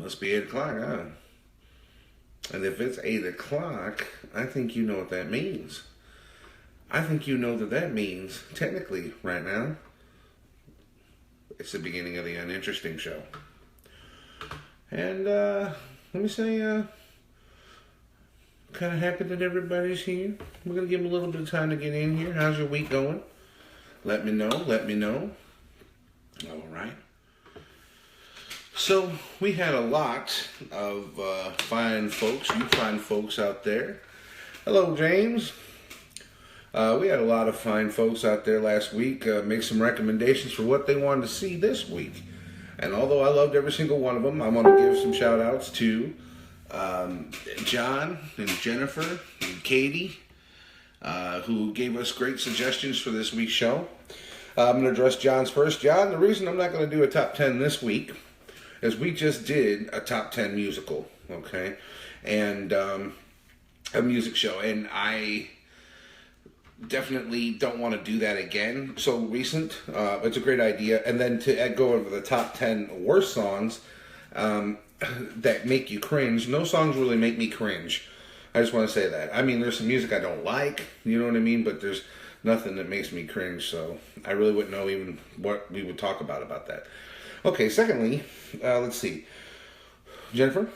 Must be 8 o'clock, huh? And if it's 8 o'clock, I think you know what that means. I think you know that means, technically, right now, it's the beginning of the uninteresting show. And, let me say, kind of happy that everybody's here. We're going to give them a little bit of time to get in here. How's your week going? Let me know. All right. So, we had a lot of fine folks, you fine folks out there. Hello, James. We had a lot of fine folks out there last week make some recommendations for what they wanted to see this week. And although I loved every single one of them, I want to give some shout outs to John and Jennifer and Katie, who gave us great suggestions for this week's show. I'm going to address John's first. John, the reason I'm not going to do a top 10 this week is we just did a top 10 musical, okay? And a music show. And I definitely don't want to do that again so recent. It's a great idea. And then to go over the top 10 worst songs that make you cringe. No songs really make me cringe. I just want to say that. I mean, there's some music I don't like, you know what I mean? But there's nothing that makes me cringe, so I really wouldn't know even what we would talk about that. Okay, secondly, let's see. Jennifer,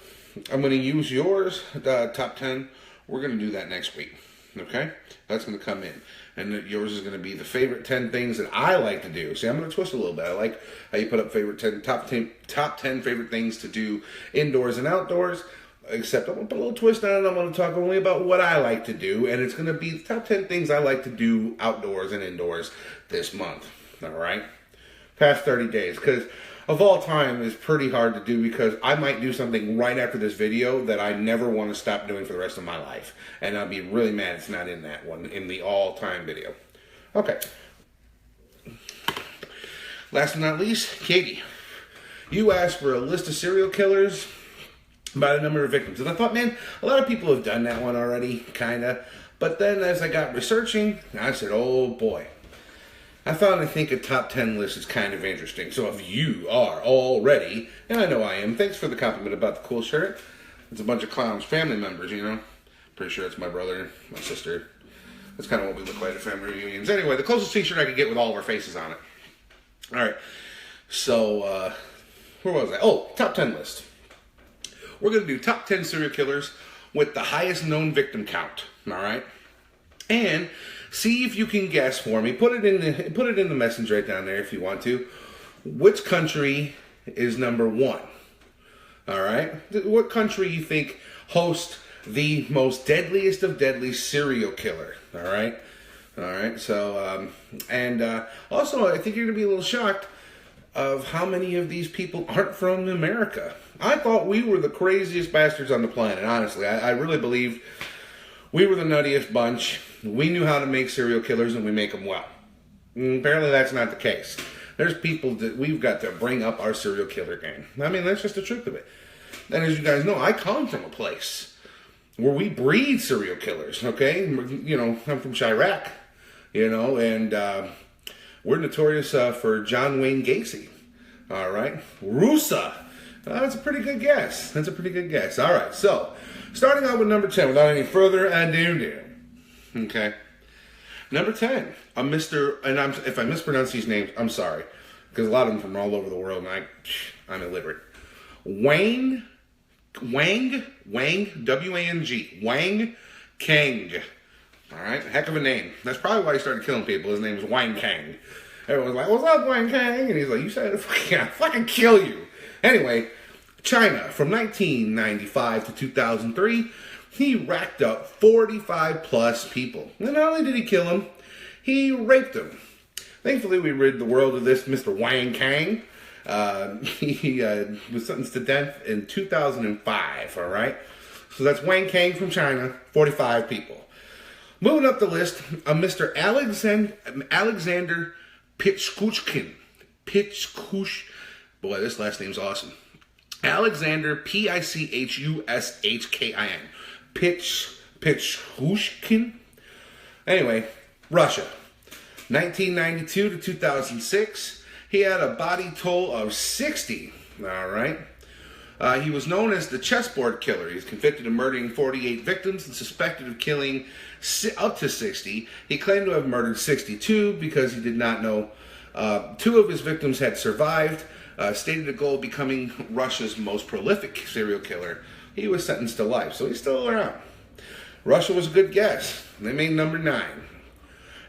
I'm going to use yours, top 10. We're going to do that next week, okay? That's going to come in. And yours is going to be the favorite 10 things that I like to do. See, I'm going to twist a little bit. I like how you put up top 10 favorite things to do indoors and outdoors. Except I'm going to put a little twist on it. I'm going to talk only about what I like to do. And it's going to be the top 10 things I like to do outdoors and indoors this month. All right? Past 30 days. Because of all time is pretty hard to do because I might do something right after this video that I never want to stop doing for the rest of my life. And I'll be really mad it's not in that one, in the all-time video. Okay. Last but not least, Katie. You asked for a list of serial killers by the number of victims. And I thought, man, a lot of people have done that one already, kind of. But then as I got researching, I said, oh boy. I think a top 10 list is kind of interesting. So if you are all ready, and I know I am, thanks for the compliment about the cool shirt. It's a bunch of clowns, family members, you know. Pretty sure it's my brother, my sister. That's kind of what we look like at family reunions. Anyway, the closest t-shirt I could get with all of our faces on it. All right. So, where was I? Oh, top 10 list. We're going to do top 10 serial killers with the highest known victim count. All right? And see if you can guess for me. Put it in the message right down there if you want to. Which country is number 1? All right? What country you think hosts the most deadliest of deadly serial killer? All right? All right. So, also, I think you're going to be a little shocked of how many of these people aren't from America. I thought we were the craziest bastards on the planet, honestly. I really believe we were the nuttiest bunch. We knew how to make serial killers, and we make them well. Apparently that's not the case. There's people that we've got to bring up our serial killer game. I mean, that's just the truth of it. And as you guys know, I come from a place where we breed serial killers, okay? You know, I'm from Chirac, you know, and we're notorious for John Wayne Gacy. All right? Rusa. That's a pretty good guess. All right, so starting out with number 10 without any further ado. Okay. Number 10, a Mr. And if I mispronounce these names, I'm sorry. Because a lot of them from all over the world, and I'm illiterate. Wang, W-A-N-G. Wang Kang. All right, heck of a name. That's probably why he started killing people. His name is Wang Kang. Everyone's like, what's up, Wang Kang? And he's like, you said it, I'll fucking kill you. Anyway, China, from 1995 to 2003, he racked up 45 plus people. And not only did he kill them, he raped them. Thankfully, we rid the world of this Mr. Wang Kang. He was sentenced to death in 2005, all right? So that's Wang Kang from China, 45 people. Moving up the list, a Mr. Alexander Pichkushkin. Boy, this last name's awesome. Alexander, Pichushkin. Pichkushkin. Anyway, Russia. 1992 to 2006, he had a body toll of 60. All right. He was known as the chessboard killer. He was convicted of murdering 48 victims and suspected of killing up to 60. He claimed to have murdered 62 because he did not know 2 of his victims had survived. Stated a goal of becoming Russia's most prolific serial killer. He was sentenced to life, so he's still around. Russia was a good guess. They made number 9.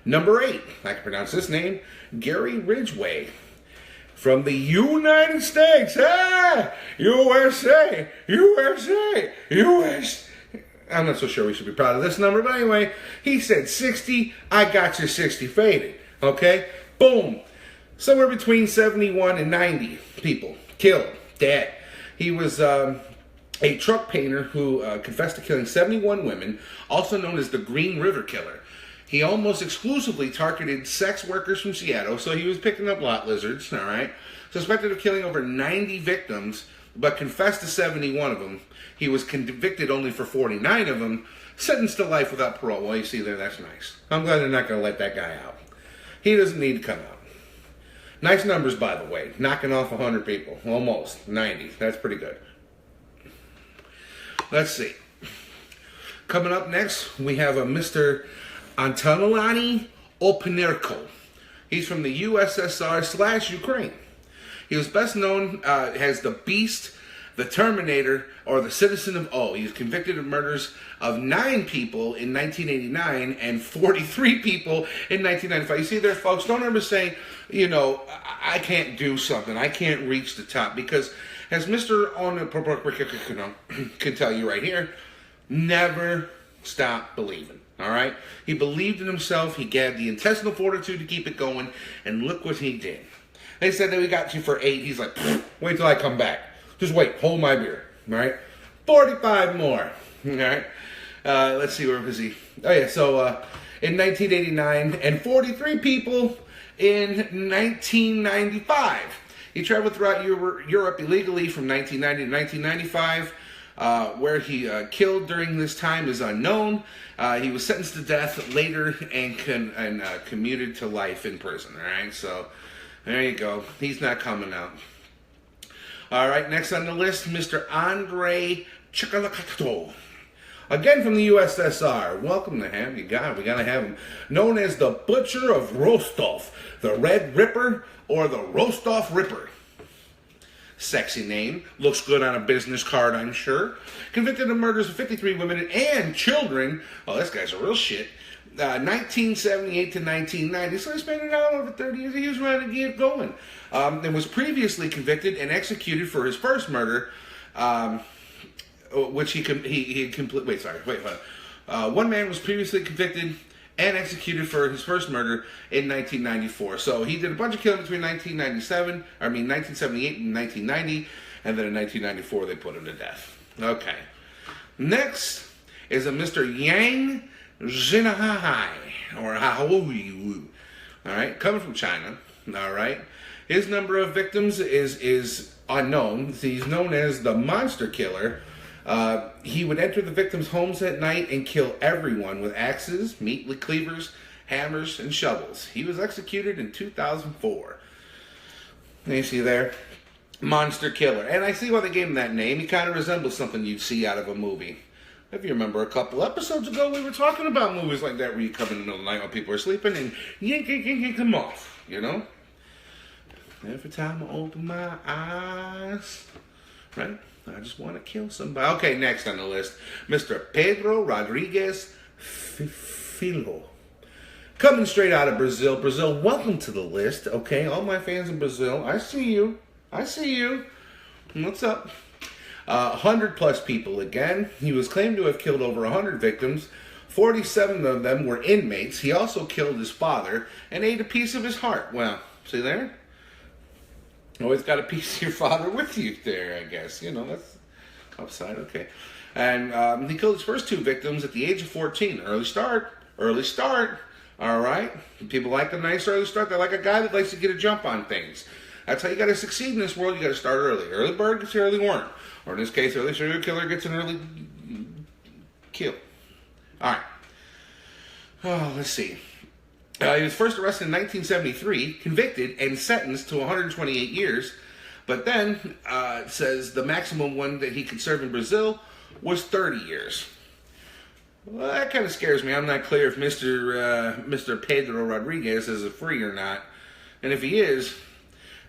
Number 8, I can pronounce this name, Gary Ridgway. From the United States. Ah! USA! USA! US! I'm not so sure we should be proud of this number, but anyway, he said 60. I got your 60 faded. Okay? Boom. Somewhere between 71 and 90 people killed, dead. He was a truck painter who confessed to killing 71 women, also known as the Green River Killer. He almost exclusively targeted sex workers from Seattle, so he was picking up lot lizards, all right? Suspected of killing over 90 victims, but confessed to 71 of them. He was convicted only for 49 of them, sentenced to life without parole. Well, you see there, that's nice. I'm glad they're not going to let that guy out. He doesn't need to come out. Nice numbers, by the way. Knocking off 100 people. Almost. 90. That's pretty good. Let's see. Coming up next, we have a Mr. Antonelani Openerko. He's from the USSR/Ukraine. He was best known as the Beast, the Terminator, or the Citizen of O. He was convicted of murders of 9 people in 1989 and 43 people in 1995. You see there, folks, don't ever say, I can't do something. I can't reach the top. Because as Mr. can tell you right here, never stop believing. All right? He believed in himself. He had the intestinal fortitude to keep it going. And look what he did. They said that we got you for 8. He's like, wait till I come back. Just wait. Hold my beer. All right? 45 more. All right? Let's see, where was he? Oh, yeah. So, in 1989, and 43 people in 1995. He traveled throughout Europe illegally from 1990 to 1995. Where he killed during this time is unknown. He was sentenced to death later and commuted to life in prison. All right, so there you go. He's not coming out. All right, next on the list, Mr. Andrei Chikalakato. Again from the USSR. Welcome to him. We got to have him. Known as the Butcher of Rostov, the Red Ripper, or the Rostov Ripper. Sexy name. Looks good on a business card, I'm sure. Convicted of murders of 53 women and children. Oh, this guy's a real shit. 1978 to 1990. So he spent it all over 30 years. He was ready to get going. And was previously convicted and executed for his first murder, which he completely. Wait. One man was previously convicted and executed for his first murder in 1994. So he did a bunch of killing between 1978 and 1990, and then in 1994 they put him to death. Okay. Next is a Mr. Yang Zhenhai, or Haoyu. All right, coming from China. All right. His number of victims is unknown. He's known as the Monster Killer. He would enter the victims' homes at night and kill everyone with axes, meat cleavers, hammers, and shovels. He was executed in 2004. And you see there, Monster Killer. And I see why they gave him that name. He kind of resembles something you'd see out of a movie. If you remember, a couple episodes ago, we were talking about movies like that where you come in the middle of the night while people are sleeping and yank them off, Every time I open my eyes, right? I just want to kill somebody. Okay, next on the list, Mr. Pedro Rodriguez Filho. Coming straight out of Brazil. Brazil, welcome to the list, okay? All my fans in Brazil, I see you. What's up? 100 plus people again. He was claimed to have killed over 100 victims. 47 of them were inmates. He also killed his father and ate a piece of his heart. Well, see there? Always got a piece of your father with you there, I guess. That's upside, okay. And he killed his first 2 victims at the age of 14. Early start. All right? People like a nice early start. They like a guy that likes to get a jump on things. That's how you got to succeed in this world. You got to start early. Early bird gets early worm. Or in this case, early serial killer gets an early kill. All right. Oh, let's see. He was first arrested in 1973, convicted, and sentenced to 128 years. But then it says the maximum one that he could serve in Brazil was 30 years. Well, that kind of scares me. I'm not clear if Mr. Pedro Rodriguez is free or not. And if he is,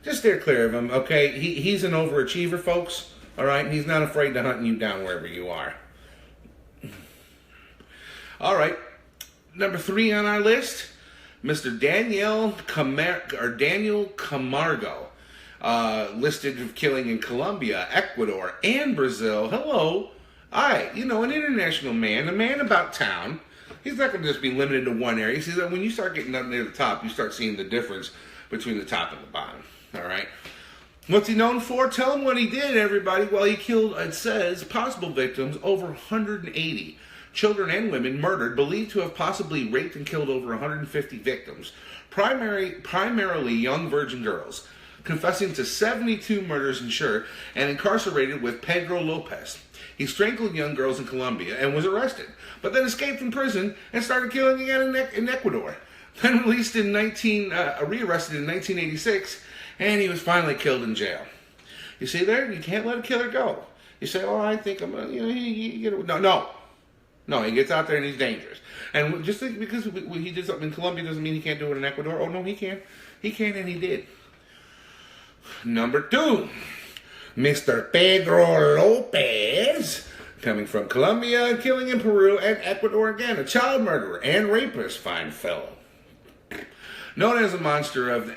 just steer clear of him, okay? He's an overachiever, folks, all right? He's not afraid to hunt you down wherever you are. All right, number 3 on our list, Mr. Daniel Camargo, listed of killing in Colombia, Ecuador, and Brazil. Hello. An international man, a man about town. He's not going to just be limited to one area. See, that when you start getting up near the top, you start seeing the difference between the top and the bottom. All right. What's he known for? Tell him what he did, everybody. Well, he killed, it says, possible victims over 180. Children and women murdered, believed to have possibly raped and killed over 150 victims. Primarily young virgin girls. Confessing to 72 murders and incarcerated with Pedro Lopez. He strangled young girls in Colombia and was arrested, but then escaped from prison and started killing again in Ecuador. Then rearrested in 1986, and he was finally killed in jail. You see there? You can't let a killer go. You say, "Oh, I think I'm gonna," No, he gets out there and he's dangerous. And just because he did something in Colombia doesn't mean he can't do it in Ecuador. Oh no, he can. He can, and he did. Number 2. Mr. Pedro Lopez, coming from Colombia and killing in Peru and Ecuador again, a child murderer and rapist, fine fellow. Known as the monster of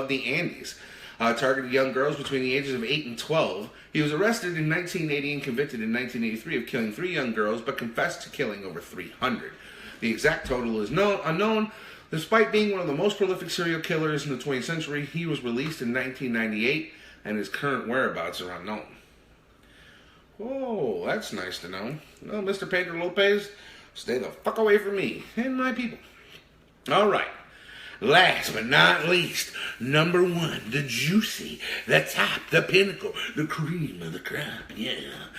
the Andes, targeted young girls between the ages of 8 and 12. He was arrested in 1980 and convicted in 1983 of killing 3 young girls, but confessed to killing over 300. The exact total is unknown. Despite being one of the most prolific serial killers in the 20th century, he was released in 1998. And his current whereabouts are unknown. Oh, that's nice to know. Well, Mr. Pedro Lopez, stay the fuck away from me and my people. All right. Last but not least, number 1, the juicy, the top, the pinnacle, the cream of the crop, yeah.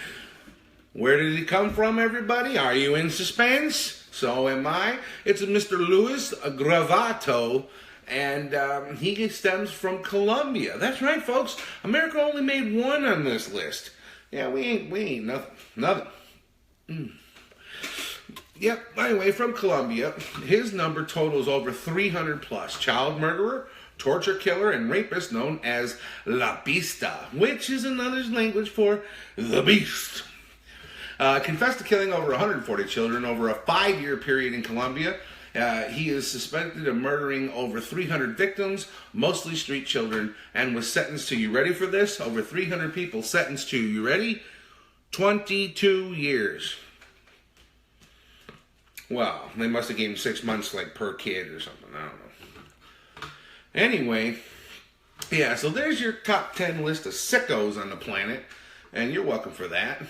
Where did he come from, everybody? Are you in suspense? So am I. It's a Mr. Luis Gravato. And he stems from Colombia. That's right, folks. America only made 1 on this list. Yeah, we ain't nothing. Yep. Anyway, from Colombia, his number totals over 300 plus. Child murderer, torture killer, and rapist known as La Pista, which is another language for the beast. Confessed to killing over 140 children over a 5-year period in Colombia. He is suspected of murdering over 300 victims, mostly street children, and was sentenced to, you ready for this? Over 300 people sentenced to, you ready? 22 years. Well, they must have given him 6 months like per kid or something. I don't know. Anyway, yeah, so there's your top 10 list of sickos on the planet, and you're welcome for that.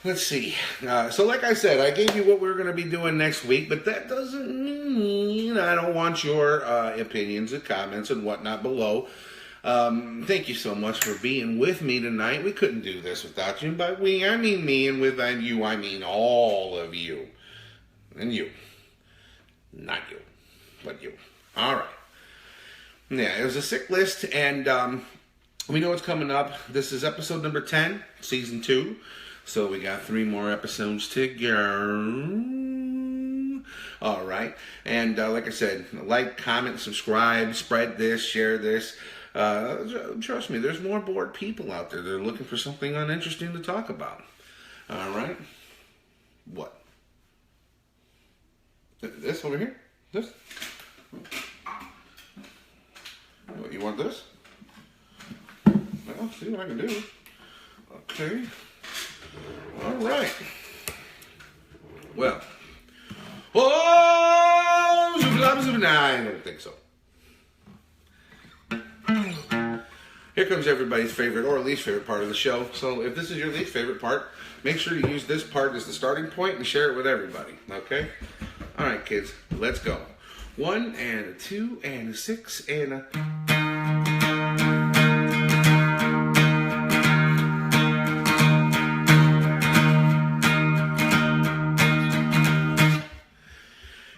Let's see. So like I said, I gave you what we're going to be doing next week, but that doesn't mean I don't want your opinions and comments and whatnot below. Thank you so much for being with me tonight. We couldn't do this without you. By we, I mean me, and with you, I mean all of you. And you. Not you, but you. All right. Yeah, it was a sick list, and we know what's coming up. This is episode number 10, season 2. So we got 3 more episodes to go. All right. And like I said, like, comment, subscribe, spread this, share this. Trust me, there's more bored people out there. They're looking for something uninteresting to talk about. All right. What? This over here? This? What, you want this? Well, see what I can do. Okay. All right. Well. Oh, I don't think so. Here comes everybody's favorite or least favorite part of the show. So if this is your least favorite part, make sure you use this part as the starting point and share it with everybody. Okay? All right, kids. Let's go. 1 and a 2 and a 6 and a...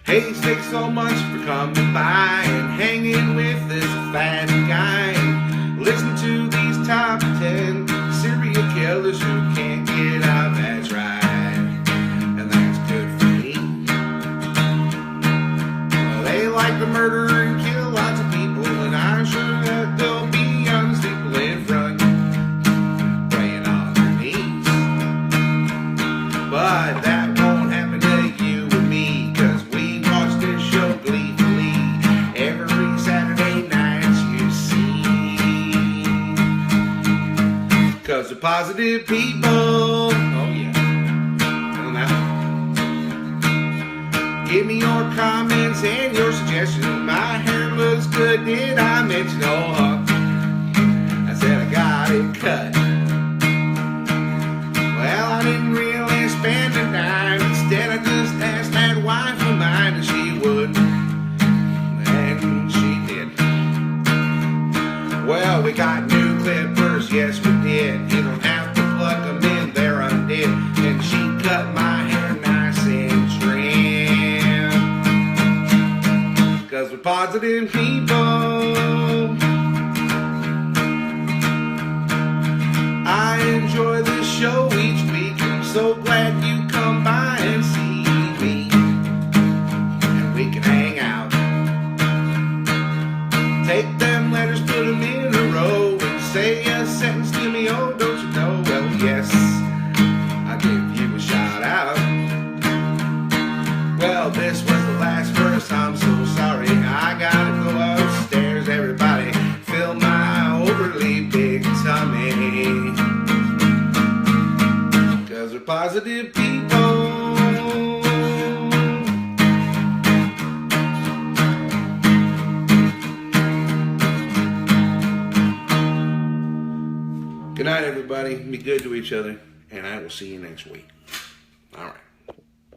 Hey, thanks so much for coming by and hanging with this fat guy. murder and kill lots of people, and I'm sure that there'll be honest people in front praying on their knees. But that won't happen to you and me, 'cause we watch this show gleefully every Saturday night, you see. 'Cause we're positive people. Oh yeah. Well, now, give me your comments and your suggestions. My hair looks good, did I mention? Oh, I said I got it cut. Well, I didn't really spend a dime. Instead, I just asked that wife of mine if she would, and she did. Well, we got new clippers, yes we did. You don't have to plug them in, they're undid. And she cut my hair nice and trim, 'cause we're positive people. I enjoy this show each week. I'm so glad you come by and see me, and we can hang out. Take them letters, put them in a row, and say a sentence to me, oh, don't you know? Well, yes, I'll give you a shout out. Well, this was the last verse, I'm so sorry. I gotta go upstairs, everybody. Fill my overly big tummy, 'cause we're positive people. Good night, everybody. Be good to each other, and I will see you next week. All right.